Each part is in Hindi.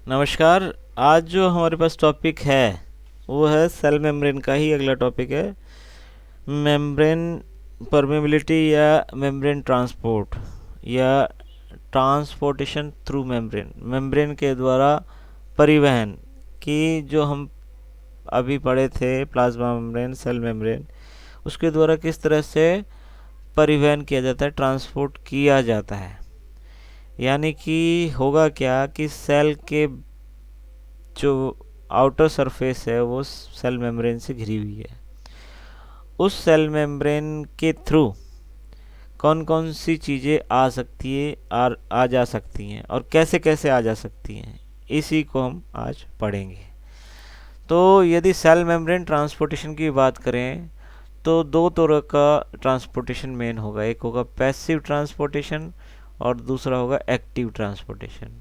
नमस्कार। आज जो हमारे पास टॉपिक है वो है सेल मेम्ब्रेन का ही अगला टॉपिक है। मेम्ब्रेन परमेबिलिटी या मेम्ब्रेन ट्रांसपोर्ट या ट्रांसपोर्टेशन थ्रू मेम्ब्रेन, मेम्ब्रेन के द्वारा परिवहन की जो हम अभी पढ़े थे, प्लाज्मा मेम्ब्रेन, सेल मेम्ब्रेन, उसके द्वारा किस तरह से परिवहन किया जाता है, ट्रांसपोर्ट किया जाता है। यानी कि होगा क्या कि सेल के जो आउटर सरफेस है वो सेल मेम्ब्रेन से घिरी हुई है। उस सेल मेम्ब्रेन के थ्रू कौन कौन सी चीज़ें आ सकती है और आ जा सकती हैं और कैसे कैसे आ जा सकती हैं, इसी को हम आज पढ़ेंगे। तो यदि सेल मेम्ब्रेन ट्रांसपोर्टेशन की बात करें तो दो तरह का ट्रांसपोर्टेशन मेन होगा। एक होगा पैसिव ट्रांसपोर्टेशन और दूसरा होगा एक्टिव ट्रांसपोर्टेशन।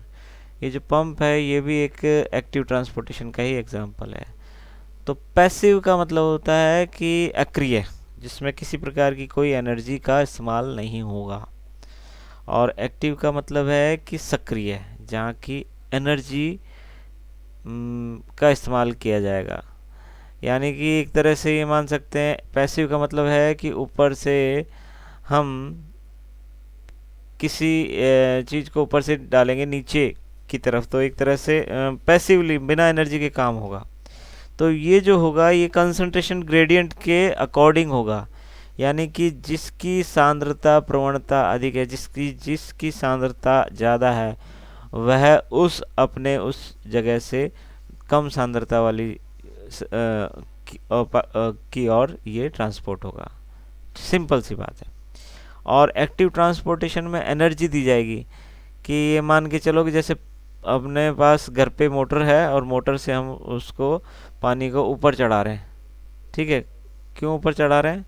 ये जो पंप है ये भी एक एक्टिव ट्रांसपोर्टेशन का ही एग्जांपल है। तो पैसिव का मतलब होता है कि अक्रिय, जिसमें किसी प्रकार की कोई एनर्जी का इस्तेमाल नहीं होगा। और एक्टिव का मतलब है कि सक्रिय, जहाँ की एनर्जी का इस्तेमाल किया जाएगा। यानी कि एक तरह से ये मान सकते हैं, पैसिव का मतलब है कि ऊपर से हम किसी चीज़ को ऊपर से डालेंगे नीचे की तरफ, तो एक तरह से पैसिवली बिना एनर्जी के काम होगा। तो ये जो होगा ये कंसंट्रेशन ग्रेडियंट के अकॉर्डिंग होगा। यानी कि जिसकी सांद्रता प्रवणता अधिक है, जिसकी जिसकी सांद्रता ज़्यादा है, वह उस जगह से कम सांद्रता वाली की ओर ये ट्रांसपोर्ट होगा। सिंपल सी बात है। और एक्टिव ट्रांसपोर्टेशन में एनर्जी दी जाएगी कि ये मान के चलो कि जैसे अपने पास घर पे मोटर है और मोटर से हम उसको पानी को ऊपर चढ़ा रहे हैं। ठीक है, क्यों ऊपर चढ़ा रहे हैं?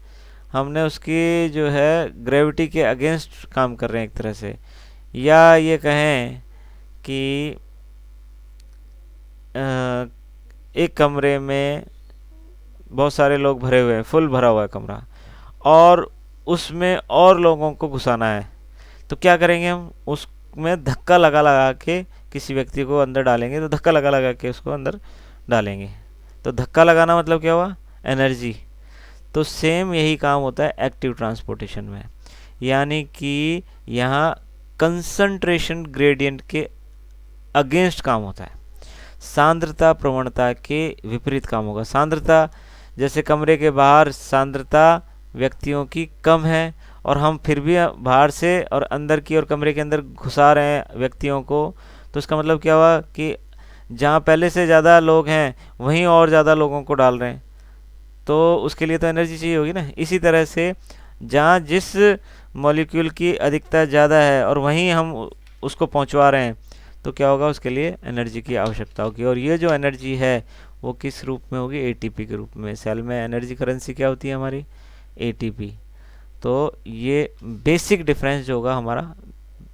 हमने उसकी जो है ग्रेविटी के अगेंस्ट काम कर रहे हैं एक तरह से। या ये कहें कि एक कमरे में बहुत सारे लोग भरे हुए हैं, फुल भरा हुआ है कमरा, और उसमें और लोगों को घुसाना है। तो क्या करेंगे हम? उसमें धक्का लगा लगा के किसी व्यक्ति को अंदर डालेंगे, तो धक्का लगा लगा के उसको अंदर डालेंगे। तो धक्का लगाना मतलब क्या हुआ? एनर्जी। तो सेम यही काम होता है एक्टिव ट्रांसपोर्टेशन में। यानी कि यहाँ कंसंट्रेशन ग्रेडियंट के अगेंस्ट काम होता है, सांद्रता प्रवणता के विपरीत काम होगा। सांद्रता, जैसे कमरे के बाहर सांद्रता व्यक्तियों की कम है और हम फिर भी बाहर से और अंदर की और कमरे के अंदर घुसा रहे हैं व्यक्तियों को, तो इसका मतलब क्या हुआ कि जहाँ पहले से ज़्यादा लोग हैं वहीं और ज़्यादा लोगों को डाल रहे हैं, तो उसके लिए तो एनर्जी चाहिए होगी ना। इसी तरह से जहाँ जिस मॉलिक्यूल की अधिकता ज़्यादा है और वहीं हम उसको पहुँचवा रहे हैं, तो क्या होगा? उसके लिए एनर्जी की आवश्यकता होगी। और ये जो एनर्जी है वो किस रूप में होगी? एटीपी के रूप में। सेल में एनर्जी करेंसी क्या होती है हमारी? एटीपी। तो ये बेसिक डिफरेंस जो होगा हमारा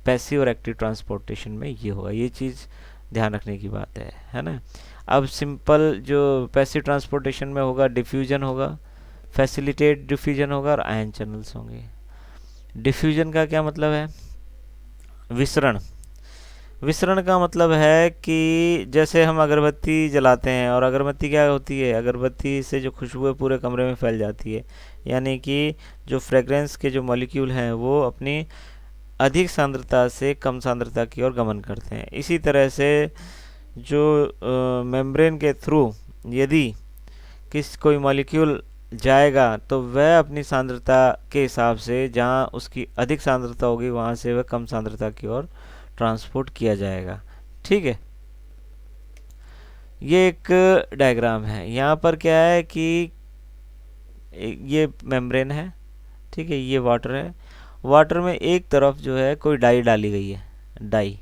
पैसिव और एक्टिव ट्रांसपोर्टेशन में ये होगा। ये चीज़ ध्यान रखने की बात है ना। अब सिंपल जो पैसिव ट्रांसपोर्टेशन में होगा, डिफ्यूजन होगा, फैसिलिटेट डिफ्यूजन होगा और आयन चैनल्स होंगे। डिफ्यूजन का क्या मतलब है? विसरण। विसरण का मतलब है कि जैसे हम अगरबत्ती जलाते हैं, और अगरबत्ती क्या होती है? अगरबत्ती से जो खुशबू है पूरे कमरे में फैल जाती है। यानी कि जो फ्रेग्रेंस के जो मॉलिक्यूल हैं वो अपनी अधिक सांद्रता से कम सांद्रता की ओर गमन करते हैं। इसी तरह से जो मेम्ब्रेन के थ्रू यदि कोई मॉलिक्यूल जाएगा तो वह अपनी सांद्रता के हिसाब से जहाँ उसकी अधिक सांद्रता होगी वहाँ से वह कम सांद्रता की ओर ट्रांसपोर्ट किया जाएगा। ठीक है, ये एक डायग्राम है। यहाँ पर क्या है कि ये मेम्ब्रेन है, ठीक है, ये वाटर है। वाटर में एक तरफ जो है कोई डाई डाली गई है, डाई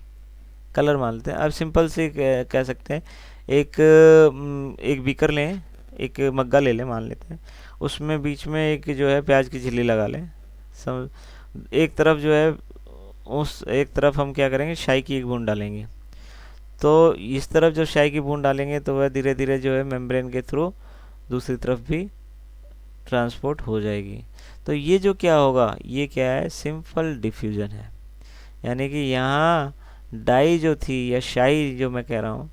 कलर मान लेते हैं। अब सिंपल से कह सकते हैं, एक बीकर लें, एक मग्गा ले लें मान लेते हैं, उसमें बीच में एक जो है प्याज की झिल्ली लगा लें। एक तरफ जो है, उस एक तरफ हम क्या करेंगे? शाई की एक बूंद डालेंगे। तो इस तरफ जब शाई की बूंद डालेंगे तो वह धीरे धीरे जो है मेम्ब्रेन के थ्रू दूसरी तरफ भी ट्रांसपोर्ट हो जाएगी। तो ये जो क्या होगा, ये क्या है? सिंपल डिफ्यूजन है। यानी कि यहाँ डाई जो थी या शाई जो मैं कह रहा हूँ,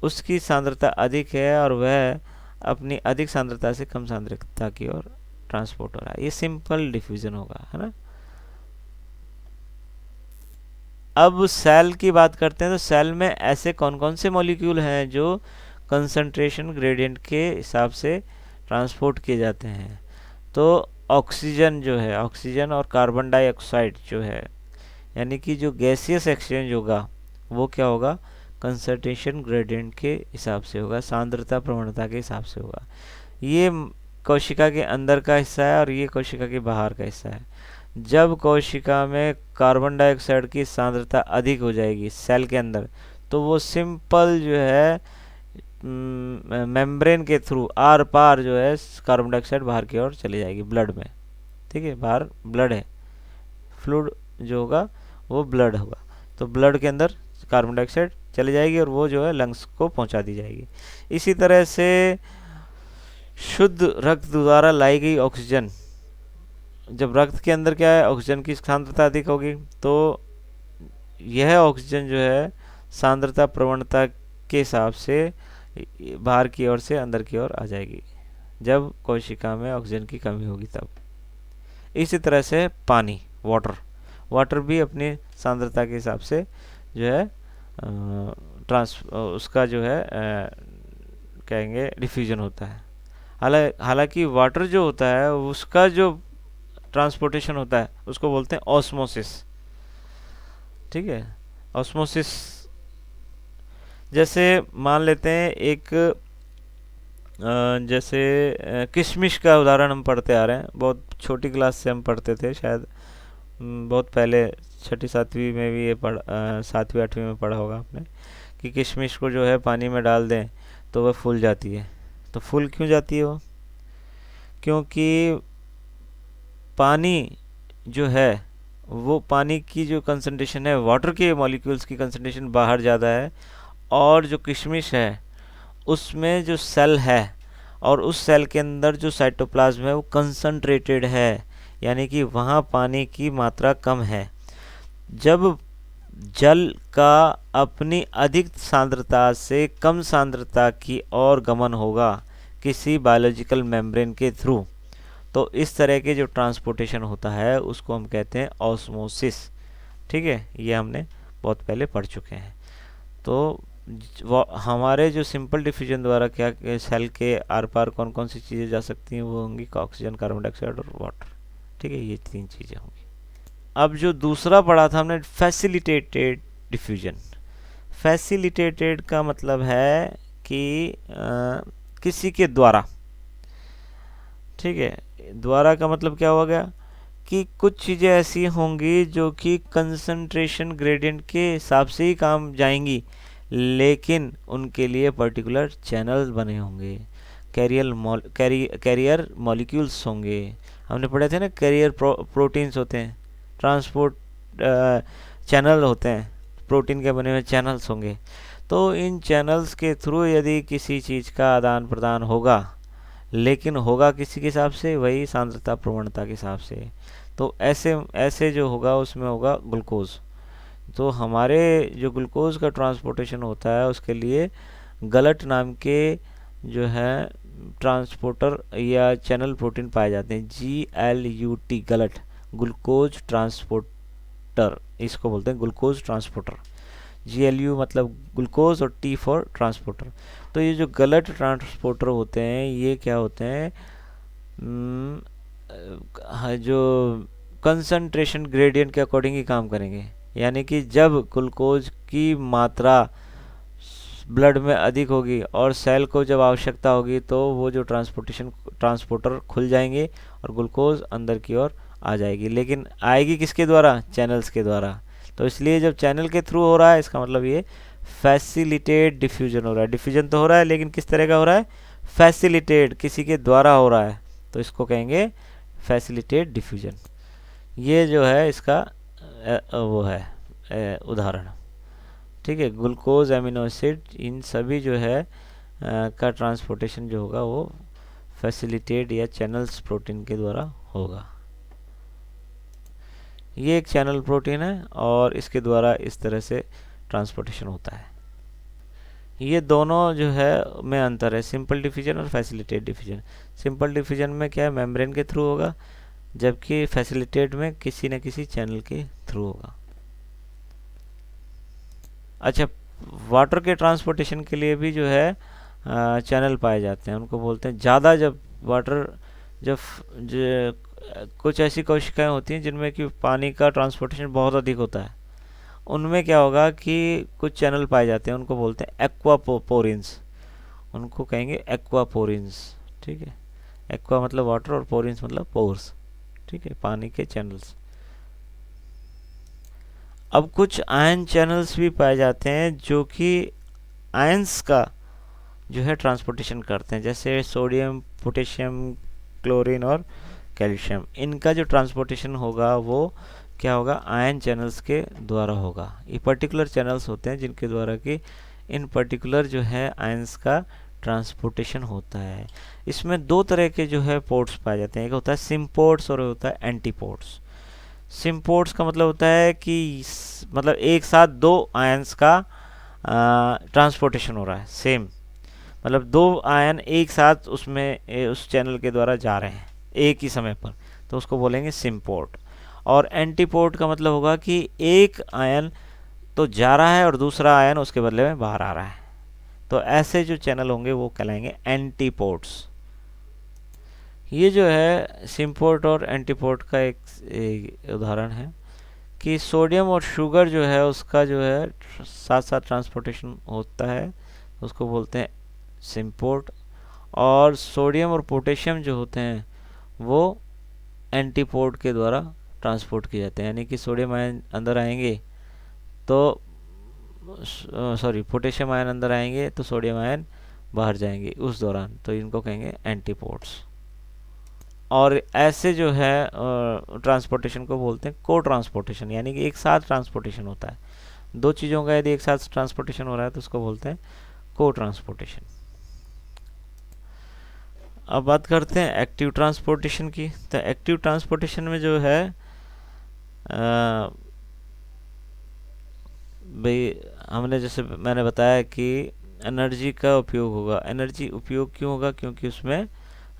उसकी सांद्रता अधिक है और वह अपनी अधिक सांद्रता से कम सांद्रता की ओर ट्रांसपोर्ट हो रहा है। ये सिंपल डिफ्यूजन होगा, है ना। अब सेल की बात करते हैं, तो सेल में ऐसे कौन कौन से मॉलिक्यूल हैं जो कंसंट्रेशन ग्रेडियंट के हिसाब से ट्रांसपोर्ट किए जाते हैं। तो ऑक्सीजन जो है, ऑक्सीजन और कार्बन डाइऑक्साइड जो है, यानी कि जो गैसियस एक्सचेंज होगा वो क्या होगा, कंसंट्रेशन ग्रेडियंट के हिसाब से होगा, सांद्रता प्रवणता के हिसाब से होगा। ये कोशिका के अंदर का हिस्सा है और ये कोशिका के बाहर का हिस्सा है। जब कोशिका में कार्बन डाइऑक्साइड की सांद्रता अधिक हो जाएगी सेल के अंदर, तो वो सिंपल जो है मेम्ब्रेन के थ्रू आर पार जो है कार्बन डाइऑक्साइड बाहर की ओर चली जाएगी ब्लड में। ठीक है, बाहर ब्लड है, फ्लूइड जो होगा वो ब्लड होगा, तो ब्लड के अंदर कार्बन डाइऑक्साइड चली जाएगी और वो जो है लंग्स को पहुंचा दी जाएगी। इसी तरह से शुद्ध रक्त द्वारा लाई गई ऑक्सीजन, जब रक्त के अंदर क्या है, ऑक्सीजन की सांद्रता अधिक होगी, तो यह ऑक्सीजन जो है सांद्रता प्रवणता के हिसाब से बाहर की ओर से अंदर की ओर आ जाएगी जब कोशिका में ऑक्सीजन की कमी होगी तब। इसी तरह से पानी, वाटर भी अपनी सांद्रता के हिसाब से जो है उसका जो है कहेंगे डिफ्यूजन होता है। हालांकि वाटर जो होता है उसका जो ट्रांसपोर्टेशन होता है उसको बोलते हैं ऑस्मोसिस। ठीक है, ऑस्मोसिस जैसे मान लेते हैं एक जैसे किशमिश का उदाहरण हम पढ़ते आ रहे हैं, बहुत छोटी क्लास से हम पढ़ते थे शायद, बहुत पहले छठी सातवीं में भी ये सातवीं आठवीं में पढ़ा होगा आपने कि किशमिश को जो है पानी में डाल दें तो वह फूल जाती है। तो फूल क्यों जाती है वो, क्योंकि पानी जो है वो पानी की जो कंसंट्रेशन है, वाटर के मॉलिक्यूल्स की कंसंट्रेशन बाहर ज़्यादा है, और जो किशमिश है उसमें जो सेल है और उस सेल के अंदर जो साइटोप्लाज्म है वो कंसंट्रेटेड है, यानी कि वहाँ पानी की मात्रा कम है। जब जल का अपनी अधिक सांद्रता से कम सांद्रता की ओर गमन होगा किसी बायोलॉजिकल मेम्ब्रेन के थ्रू, तो इस तरह के जो ट्रांसपोर्टेशन होता है उसको हम कहते हैं ऑस्मोसिस। ठीक है, ये हमने बहुत पहले पढ़ चुके हैं। तो हमारे जो सिंपल डिफ्यूजन द्वारा क्या सेल के आर पार कौन कौन सी चीज़ें जा सकती हैं, वो होंगी ऑक्सीजन, कार्बन डाइऑक्साइड और वाटर। ठीक है, ये तीन चीज़ें होंगी। अब जो दूसरा पढ़ा था हमने फैसिलिटेटेड डिफ्यूजन। फैसिलिटेटेड का मतलब है कि किसी के द्वारा। ठीक है, द्वारा का मतलब क्या हो गया कि कुछ चीज़ें ऐसी होंगी जो कि कंसंट्रेशन ग्रेडियंट के हिसाब से ही काम जाएंगी, लेकिन उनके लिए पर्टिकुलर चैनल बने होंगे, कैरियर मॉलिक्यूल्स होंगे। हमने पढ़े थे ना, कैरियर प्रोटीन्स होते हैं, ट्रांसपोर्ट चैनल होते हैं, प्रोटीन के बने हुए चैनल्स होंगे। तो इन चैनल्स के थ्रू यदि किसी चीज़ का आदान प्रदान होगा, लेकिन होगा किसी के हिसाब से, वही सांद्रता प्रवणता के हिसाब से। तो ऐसे जो होगा उसमें होगा ग्लूकोज। तो हमारे जो ग्लूकोज का ट्रांसपोर्टेशन होता है उसके लिए गलट नाम के जो है ट्रांसपोर्टर या चैनल प्रोटीन पाए जाते हैं, GLUT, गलट, ग्लूकोज ट्रांसपोर्टर, इसको बोलते हैं ग्लूकोज ट्रांसपोर्टर। GLU मतलब ग्लूकोज और T फॉर ट्रांसपोर्टर। तो ये जो गलत ट्रांसपोर्टर होते हैं ये क्या होते हैं, जो कंसंट्रेशन ग्रेडियंट के अकॉर्डिंग ही काम करेंगे, यानी कि जब ग्लूकोज की मात्रा ब्लड में अधिक होगी और सेल को जब आवश्यकता होगी तो वो जो ट्रांसपोर्टर खुल जाएंगे और ग्लूकोज अंदर की ओर आ जाएगी, लेकिन आएगी किसके द्वारा, चैनल्स के द्वारा। तो इसलिए जब चैनल के थ्रू हो रहा है इसका मतलब ये फैसिलिटेट डिफ्यूजन हो रहा है। डिफ्यूजन तो हो रहा है लेकिन किस तरह का हो रहा है, फैसिलिटेट, किसी के द्वारा हो रहा है, तो इसको कहेंगे फैसिलिटेट डिफ्यूजन। ये जो है इसका वो है उदाहरण। ठीक है, ग्लूकोज, एमिनो एसिड, इन सभी जो है का ट्रांसपोर्टेशन जो होगा वो फैसिलिटेट या चैनल्स प्रोटीन के द्वारा होगा। ये एक चैनल प्रोटीन है और इसके द्वारा इस तरह से ट्रांसपोर्टेशन होता है। ये दोनों जो है में अंतर है, सिंपल डिफिजन और फैसिलिटेट डिफिजन। सिंपल डिफिजन में क्या है, मेम्ब्रेन के थ्रू होगा, जबकि फैसिलिटेट में किसी न किसी चैनल के थ्रू होगा। अच्छा, वाटर के ट्रांसपोर्टेशन के लिए भी जो है चैनल पाए जाते हैं, उनको बोलते हैं ज़्यादा। जब वाटर जब कुछ ऐसी कोशिकाएं होती हैं जिनमें कि पानी का ट्रांसपोर्टेशन बहुत अधिक होता है, उनमें क्या होगा कि कुछ चैनल पाए जाते हैं, उनको बोलते हैं एक्वापोरिन्स। उनको कहेंगे एक्वापोरिन्स, ठीक है। एक्वा मतलब वाटर और पोरिन्स मतलब पोर्स, ठीक है, पानी के चैनल्स। अब कुछ आयन चैनल्स भी पाए जाते हैं जो कि आयंस का जो है ट्रांसपोर्टेशन करते हैं, जैसे सोडियम, पोटेशियम, क्लोरीन और कैल्शियम। इनका जो ट्रांसपोर्टेशन होगा वो क्या होगा, आयन चैनल्स के द्वारा होगा। ये पर्टिकुलर चैनल्स होते हैं जिनके द्वारा कि इन पर्टिकुलर जो है आयंस का ट्रांसपोर्टेशन होता है। इसमें दो तरह के जो है पोर्ट्स पाए जाते हैं, एक होता है सिम्पोर्ट्स और होता है एंटीपोर्ट्स। सिम्पोर्ट्स का मतलब होता है कि मतलब एक साथ दो आयंस का ट्रांसपोर्टेशन हो रहा है, सेम मतलब दो आयन एक साथ उसमें उस चैनल के द्वारा जा रहे हैं एक ही समय पर, तो उसको बोलेंगे सिम्पोर्ट। और एंटीपोर्ट का मतलब होगा कि एक आयन तो जा रहा है और दूसरा आयन उसके बदले में बाहर आ रहा है, तो ऐसे जो चैनल होंगे वो कहलाएंगे एंटीपोर्ट्स। ये जो है सिम्पोर्ट और एंटीपोर्ट का एक उदाहरण है कि सोडियम और शुगर जो है उसका जो है साथ साथ ट्रांसपोर्टेशन होता है, उसको बोलते हैं सिम्पोर्ट। और सोडियम और पोटेशियम जो होते हैं वो एंटीपोर्ट के द्वारा ट्रांसपोर्ट किए जाते हैं, यानी कि सोडियम आयन अंदर आएंगे तो सॉरी पोटेशियम आयन अंदर आएंगे तो सोडियम आयन बाहर जाएंगे उस दौरान, तो इनको कहेंगे एंटीपोर्ट्स। और ऐसे जो है ट्रांसपोर्टेशन को बोलते हैं को ट्रांसपोर्टेशन, यानी कि एक साथ ट्रांसपोर्टेशन होता है। दो चीज़ों का यदि एक साथ ट्रांसपोर्टेशन हो रहा है तो उसको बोलते हैं को ट्रांसपोर्टेशन। अब बात करते हैं एक्टिव ट्रांसपोर्टेशन की। तो एक्टिव ट्रांसपोर्टेशन में जो है भाई हमने जैसे मैंने बताया कि एनर्जी का उपयोग होगा। एनर्जी उपयोग क्यों होगा, क्योंकि उसमें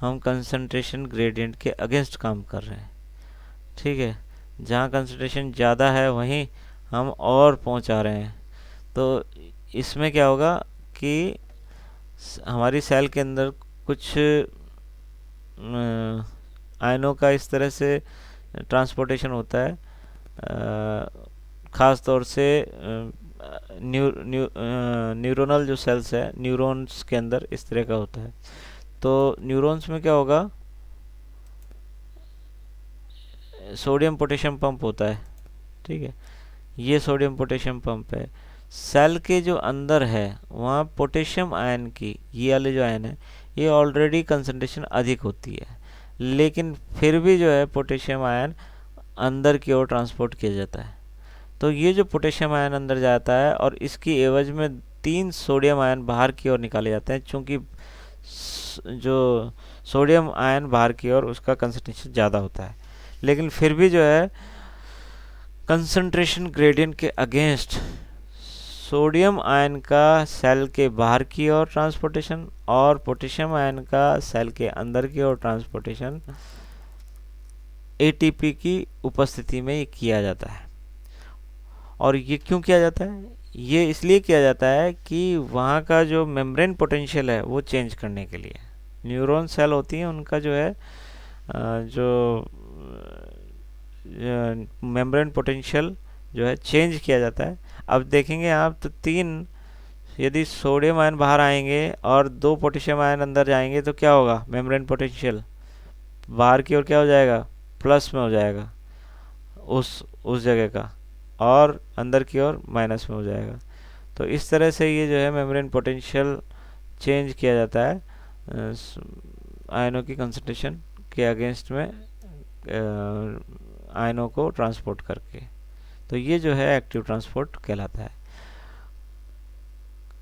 हम कंसंट्रेशन ग्रेडियंट के अगेंस्ट काम कर रहे हैं, ठीक है। जहाँ कंसंट्रेशन ज़्यादा है वहीं हम और पहुँचा रहे हैं, तो इसमें क्या होगा कि हमारी सेल के अंदर कुछ आयनों का इस तरह से ट्रांसपोर्टेशन होता है, ख़ास तौर से न्यूरोनल जो सेल्स है, न्यूरॉन्स के अंदर इस तरह का होता है। तो न्यूरॉन्स में क्या होगा, सोडियम पोटेशियम पंप होता है, ठीक है। ये सोडियम पोटेशियम पंप है। सेल के जो अंदर है वहाँ पोटेशियम आयन की, ये वाले जो आयन है ये ऑलरेडी कंसंट्रेशन अधिक होती है, लेकिन फिर भी जो है पोटेशियम आयन अंदर की ओर ट्रांसपोर्ट किया जाता है। तो ये जो पोटेशियम आयन अंदर जाता है और इसकी एवज में 3 सोडियम आयन बाहर की ओर निकाले जाते हैं, चूँकि जो सोडियम आयन बाहर की ओर उसका कंसंट्रेशन ज़्यादा होता है, लेकिन फिर भी जो है कंसंट्रेशन ग्रेडियंट के अगेंस्ट सोडियम आयन का सेल के बाहर की ओर ट्रांसपोर्टेशन और पोटेशियम आयन का सेल के अंदर की ओर ट्रांसपोर्टेशन एटीपी की उपस्थिति में किया जाता है। और ये क्यों किया जाता है, ये इसलिए किया जाता है कि वहाँ का जो मेम्ब्रेन पोटेंशियल है वो चेंज करने के लिए। न्यूरॉन सेल होती हैं, उनका जो है जो मेम्ब्रेन पोटेंशियल जो है चेंज किया जाता है। अब देखेंगे आप तो 3 यदि सोडियम आयन बाहर आएंगे और 2 पोटेशियम आयन अंदर जाएंगे तो क्या होगा, मेम्ब्रेन पोटेंशियल बाहर की ओर क्या हो जाएगा, प्लस में हो जाएगा उस जगह का, और अंदर की ओर माइनस में हो जाएगा। तो इस तरह से ये जो है मेम्ब्रेन पोटेंशियल चेंज किया जाता है आयनों की कंसंट्रेशन के अगेंस्ट में आयनों को ट्रांसपोर्ट करके। तो ये जो है एक्टिव ट्रांसपोर्ट कहलाता है।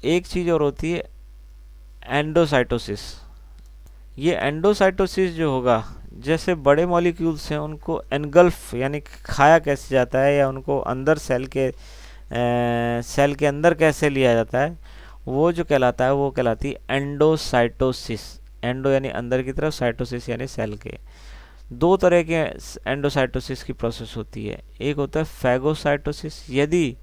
एक चीज़ और होती है एंडोसाइटोसिस। ये एंडोसाइटोसिस जो होगा, जैसे बड़े मॉलिक्यूल्स हैं उनको एनगल्फ यानी खाया कैसे जाता है या उनको अंदर सेल के सेल के अंदर कैसे लिया जाता है, वो जो कहलाता है वो कहलाती है एंडोसाइटोसिस। एंडो यानी अंदर की तरफ, साइटोसिस यानी सेल के। दो तरह के एंडोसाइटोसिस की प्रोसेस होती है। एक होता है फैगोसाइटोसिस, यदि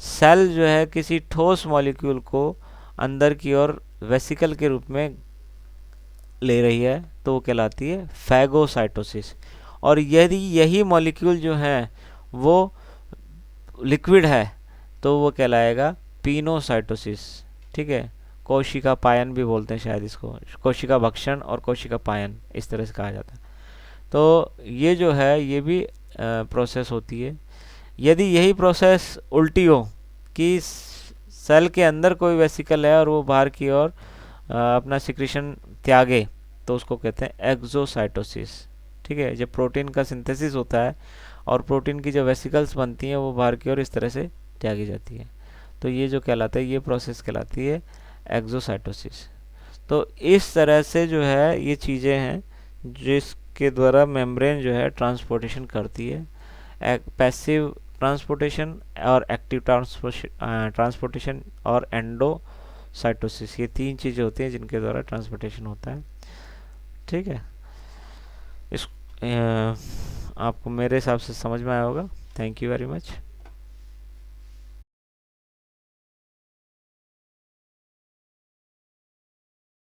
सेल जो है किसी ठोस मॉलिक्यूल को अंदर की ओर वेसिकल के रूप में ले रही है तो वो कहलाती है फैगोसाइटोसिस। और यदि यही मॉलिक्यूल जो है वो लिक्विड है तो वो कहलाएगा पिनोसाइटोसिस। ठीक है, कोशिका पायन भी बोलते हैं शायद इसको, कोशिका भक्षण और कोशिका पायन इस तरह से कहा जाता है। तो ये जो है ये भी प्रोसेस होती है। यदि यही प्रोसेस उल्टी हो कि सेल के अंदर कोई वेसिकल है और वो बाहर की ओर अपना सिक्रीशन त्यागे तो उसको कहते हैं एक्सोसाइटोसिस। ठीक है, जब प्रोटीन का सिंथेसिस होता है और प्रोटीन की जो वेसिकल्स बनती हैं वो बाहर की ओर इस तरह से त्यागी जाती है, तो ये जो कहलाता है ये प्रोसेस कहलाती है एक्सोसाइटोसिस। तो इस तरह से जो है ये चीज़ें हैं जिसके द्वारा मेम्ब्रेन जो है ट्रांसपोर्टेशन करती है। पैसिव ट्रांसपोर्टेशन और एक्टिव ट्रांसपोर्टेशन और एंडोसाइटोसिस, ये तीन चीज़ें होती हैं जिनके द्वारा ट्रांसपोर्टेशन होता है। ठीक है, इस आपको मेरे हिसाब से समझ में आया होगा। Thank you very much.